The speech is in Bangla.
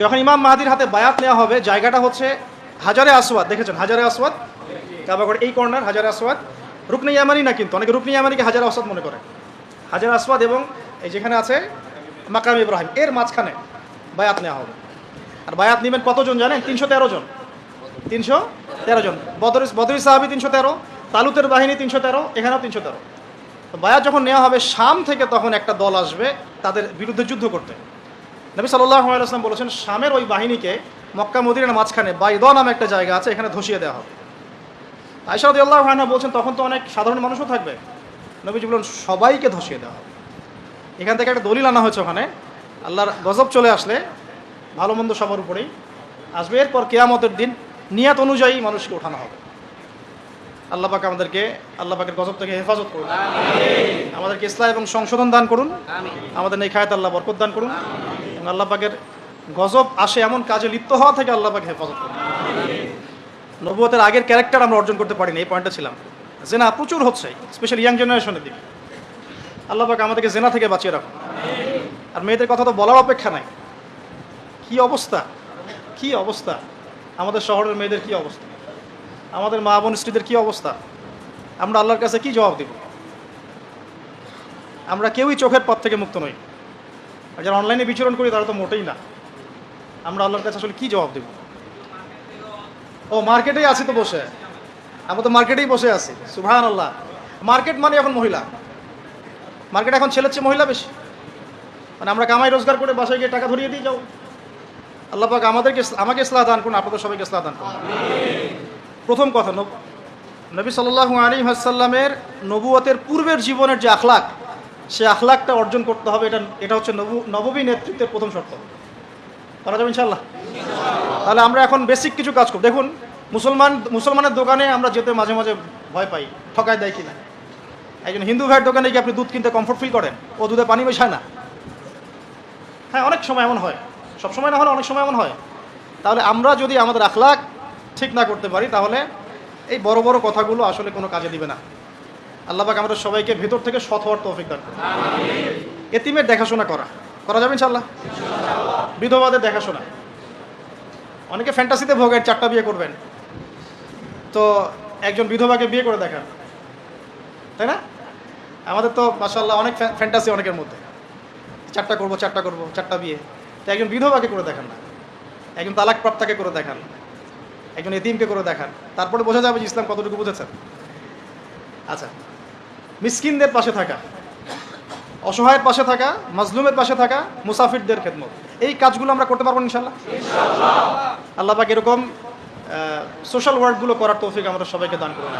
যখন ইমাম মাহাদির হাতে বায়াত নেওয়া হবে, জায়গাটা হচ্ছে হাজারে আসওয়াদ। দেখেছেন হাজারে আসওয়াদ, কাবাগড় এই কর্নার হাজারে আসওয়াদ, রুকনে ইয়ামানি না, কিন্তু অনেকে রুকনে ইয়ামানিকে হাজারে আসওয়াদ মনে করে। হাজারে আসওয়াদ এবং এই যেখানে আছে মাকাম ইব্রাহিম, এর মাঝখানে বায়াত নেওয়া হবে। আর বায়াত নেবেন কতজন জানেন? 313 জন। 313 জন। বদরি সাহাবি 313, তালুতের বাহিনী 313, এখানেও 313। তো বায়াত যখন নেওয়া হবে শাম থেকে, তখন একটা দল আসবে তাদের বিরুদ্ধে যুদ্ধ করতে। নবী সাল্লাল্লাহু আলাইহি ওয়াসাল্লাম বলেছেন, শামের ওই বাহিনীকে মক্কা মদিনার মাঝখানে বাইদা নামে একটা জায়গা আছে, এখানে ধসিয়ে দেওয়া হবে। আয়েশা রাদিয়াল্লাহু আনহা বলছেন, তখন তো অনেক সাধারণ মানুষও থাকবে। নবীজি বলেন, সবাইকে ধসিয়ে দেওয়া হবে। এখান থেকে একটা দলিল আনা হয়েছে, ওখানে আল্লাহর গজব চলে আসলে ভালো মন্দ সবার উপরেই আসবে। এরপর কিয়ামতের দিন নিয়াত অনুযায়ী মানুষকে ওঠানো হবে। আল্লাহ পাক আমাদেরকে আল্লাহ পাকের গজব থেকে হেফাজত করুন, আমাদেরকে ইসলাহ এবং সংশোধন দান করুন, আমাদের নেখায়াত আল্লাহ বরকত দান করুন, এবং আল্লাহ পাকের গজব আসে এমন কাজে লিপ্ত হওয়া থেকে আল্লাহ পাক হেফাজত করুন। নবুয়তের আগের ক্যারেক্টার আমরা অর্জন করতে পারিনি, এই পয়েন্টটা ছিলাম। জেনা প্রচুর হচ্ছে, স্পেশালি ইয়াং জেনারেশনের দিকে। আল্লাহ পাক আমাদেরকে জেনা থেকে বাঁচিয়ে রাখুন। আর মেয়েদের কথা তো বলার অপেক্ষা নাই। কি অবস্থা, কি অবস্থা আমাদের শহরের মেয়েদের, কি অবস্থা আমাদের মা বোন স্ত্রীদের, কি অবস্থা। আমরা আল্লাহর কাছে কি জবাব দেব? আমরা কেউই চোখের পথ থেকে মুক্ত নই। আর যারা অনলাইনে বিচরণ করি তারা তো মোটেই না। আমরা আল্লাহর কাছে আসলে কি জবাব দেব? ও মার্কেটেই আছি তো বসে, আমরা তো মার্কেটেই বসে আছি। সুবহানাল্লাহ। মার্কেট মানে এখন মহিলা, মার্কেট এখন ছেলের চেয়ে মহিলা বেশি। মানে আমরা কামাই রোজগার করে বাসায় গিয়ে টাকা ধরিয়ে দিয়ে যাও। আল্লাহ পাক আমাকে ইসলাহ দান করুন, আপনাদের সবাইকে ইসলাহ দান করুন। প্রথম কথা, নবী সাল্লাল্লাহু আলাইহি ওয়াসাল্লামের নবুয়তের পূর্বের জীবনের যে আখলাক, সে আখলাকটা অর্জন করতে হবে। এটা হচ্ছে নববী নেতৃত্বের প্রথম শর্ত। করা যাবে ইনশাআল্লাহ? তাহলে আমরা এখন বেসিক কিছু কাজ করব। দেখুন, মুসলমানের দোকানে আমরা যেতে মাঝে মাঝে ভয় পাই, ঠকায় দেয় কিনা। একজন হিন্দু ভাইয়ের দোকানে গিয়ে আপনি দুধ কিনতে কমফোর্ট ফিল করেন? ও দুধে পানি মেশায় না? হ্যাঁ, অনেক সময় এমন হয়, সব সময় না হলে অনেক সময় এমন হয়। তাহলে আমরা যদি আমাদের আখলাক ঠিক না করতে পারি, তাহলে এই বড় বড় কথাগুলো আসলে কোনো কাজে দিবে না। আল্লাহ পাক আমাদের সবাইকে ভেতর থেকে সৎ হওয়ার তৌফিক দান করুন। এতিমের দেখাশোনা করা যাবে ইনশাআল্লাহ? বিধবাদের দেখাশোনা। অনেকে ফ্যান্টাসিতে ভোগেন, 4টা বিয়ে করবেন, তো একজন বিধবাকে বিয়ে করে দেখান, তাই না? আমাদের তো মাশাআল্লাহ অনেক ফ্যান্টাসি অনেকের মধ্যে, 4টা করবো 4টা বিয়ে। তো একজন বিধবাকে করে দেখান না, একজন তালাক প্রাপ্তাকে করে দেখান, একজন এতিমকে করে দেখান। তারপরে বোঝা যাবে যে ইসলাম কতটুকু বুঝেছেন। আচ্ছা, মিসকিনদের পাশে থাকা, অসহায়ের পাশে থাকা, মাজলুমের পাশে থাকা, মুসাফিরদের খেদমত, এই কাজগুলো আমরা করতে পারবো ইনশাআল্লাহ? আল্লাহ পাক এরকম সোশ্যাল ওয়ার্কগুলো করার তৌফিক আমাদের সবাইকে দান করুন।